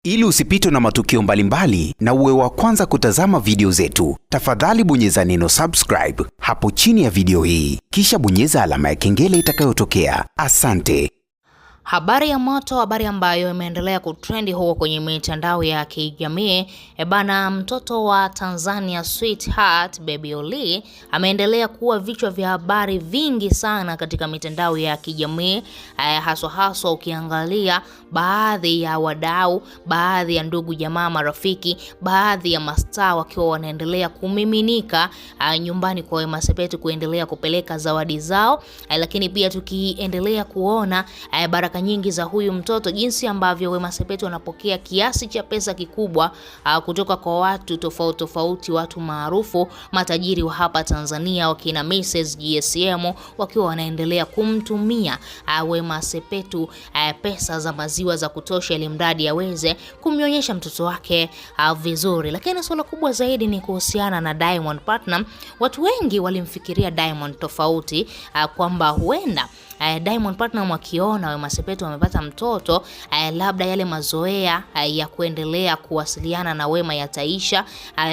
Ili usipitwe na matukio mbalimbali na uwe wa kwanza kutazama video zetu, tafadhali bonyeza neno subscribe hapo chini ya video hii, kisha bonyeza alama ya kengele itakayotokea. Asante. Habari ya moto, habari ambayo imeendelea kutrendi huko kwenye mitandao ya kijamii. Bana, mtoto wa Tanzania Sweetheart Baby Olly ameendelea kuwa vichwa vya habari vingi sana katika mitandao ya kijamii, haswa ukiangalia baadhi ya wadau, baadhi ya ndugu jamaa, marafiki, baadhi ya mastaa wakiwa wanaendelea kumiminika nyumbani kwa Wema Sepetu kuendelea kupeleka zawadi zao, lakini pia tukiendelea kuona baraka nyingi za huyu mtoto, jinsi ambavyo Wema Sepetu anapokea kiasi cha pesa kikubwa kutoka kwa watu tofauti, watu maarufu, matajiri wa hapa Tanzania, wakina Mrs GSM, wakiwa wanaendelea kumtumia Wema Sepetu pesa za maziwa za kutosha, ili mradi aweze kumnyonyesha mtoto wake vizuri. Lakini swala kubwa zaidi ni kuhusiana na Diamond Platnumz. Watu wengi walimfikiria Diamond tofauti, kwamba huenda Diamond Platnumz akiona Wema Sepetu amepata mtoto, labda yale mazoea ya kuendelea kuwasiliana na Wema yataisha,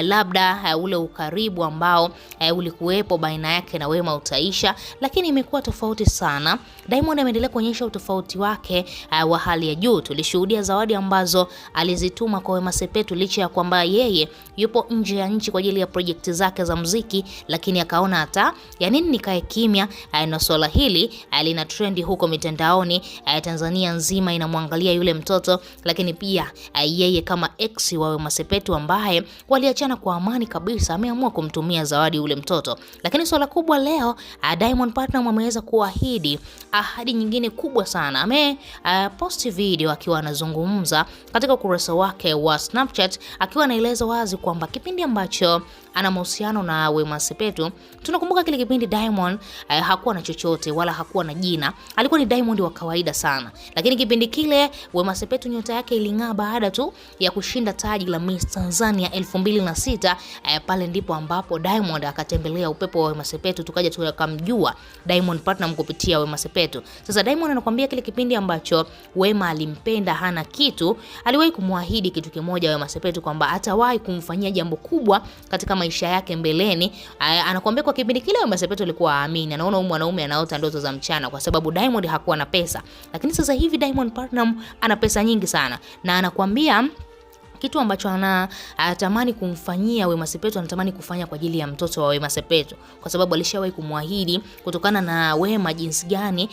labda ule ukaribu ambao ulikuwepo baina yake na Wema utaisha. Lakini imekuwa tofauti sana. Diamond ameendelea kuonyesha utofauti wake wa hali ya juu. Tulishuhudia zawadi ambazo alizituma kwa Wema Sepetu licha ya kwamba yeye yupo nje ya nchi kwa ajili ya project zake za muziki, lakini akaona hata ya nini nikae kimya, na swala hili lina trendi huko mitandaoni. Tanzania nzima inamwangalia yule mtoto, lakini pia yeye kama ex wa Wema Sepetu ambaye waliachana kwa amani kabisa, ameamua kumtumia zawadi yule mtoto. Lakini swala kubwa leo, Diamond Platnumz ameweza kuahidi ahadi nyingine kubwa sana. Post video akiwa anazungumza katika ukurasa wake wa Snapchat, akiwa anaeleza wazi kwamba kipindi ambacho ana mahusiano na Wema Sepetu, tunakumbuka kile kipindi Diamond hakuwa na chochote wala hakuwa na jina, alikuwa ni Diamond wa kawaida sana. Lakini kipindi kile Wema Sepetu nyota yake iling'aa baada tu ya kushinda taji la Miss Tanzania 2006. Pale ndipo ambapo Diamond akatembelea upepo wa Wema Sepetu, tukaja tukamjua Diamond Platnumz kupitia Wema Sepetu. Sasa Diamond anakuambia kile kipindi ambacho Wema alimpenda hana kitu, aliwahi kumwahidi kitu kimoja Wema Sepetu, kwamba atawahi kumfanyia jambo kubwa katika maisha yake mbeleni. Anakuambia kwa kipindi kile Wema Sepetu alikuwa aamini, anaona huyu mwanaume anaota ndoto za mchana kwa sababu Diamond hakuwa na pesa. Lakini sasa hivi Diamond Platnumz ana pesa nyingi sana, na anakuambia kitu ambacho anatamani kumfanyia Wema Sepetu, anatamani kufanya kwa ajili ya mtoto wa Wema Sepetu, kwa sababu alishawahi kumwahidi, kutokana na Wema jinsi gani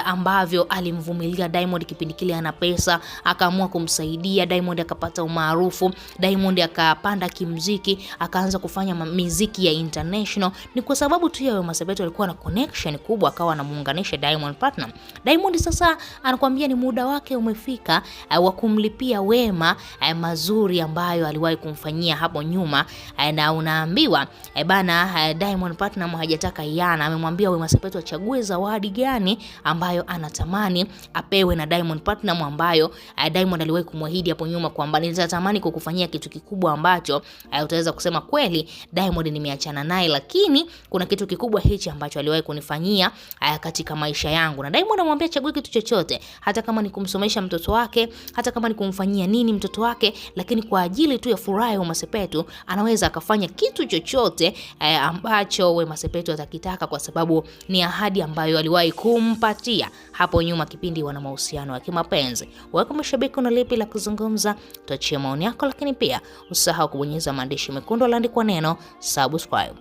ambavyo alimvumilia Diamond kipindi kile ana pesa, akaamua kumsaidia Diamond, akapata umaarufu, Diamond akapanda kimuziki, akaanza kufanya muziki ya international. Ni kwa sababu tu ya Wema Sepetu alikuwa na connection kubwa, akawa anamuunganisha Diamond Platnumz. Diamond sasa anakuambia ni muda wake umefika wa kumlipia Wema mazuri ambayo aliwahi kumfanyia hapo nyuma. Na unaambiwa bana, Diamond Platnumz hajataka yana, amemwambia Wema Sepetu achague zawadi gani ambayo anatamani apewe na Diamond Platnumz, ambayo Diamond aliwahi kumwahidi hapo nyuma kwamba nitatamani kukufanyia kitu kikubwa ambacho utaweza kusema kweli Diamond nimeachana naye, lakini kuna kitu kikubwa hichi ambacho aliwahi kunifanyia katika maisha yangu. Na Diamond anamwambia achague kitu chochote, hata kama ni kumsomesha mtoto wake, hata kama ni kumfanyia nini mtoto wake, lakini kwa ajili tu ya furaha ya Wema Sepetu anaweza akafanya kitu chochote ambacho Wema Sepetu atakitaka, kwa sababu ni ahadi ambayo aliwahi kumpatia hapo nyuma kipindi wana mahusiano ya kimapenzi. Wewe kama shabiki una lipi la kuzungumza? Tuachie maoni yako, lakini pia usahau kubonyeza maandishi mekundu yaliyoandikwa neno subscribe.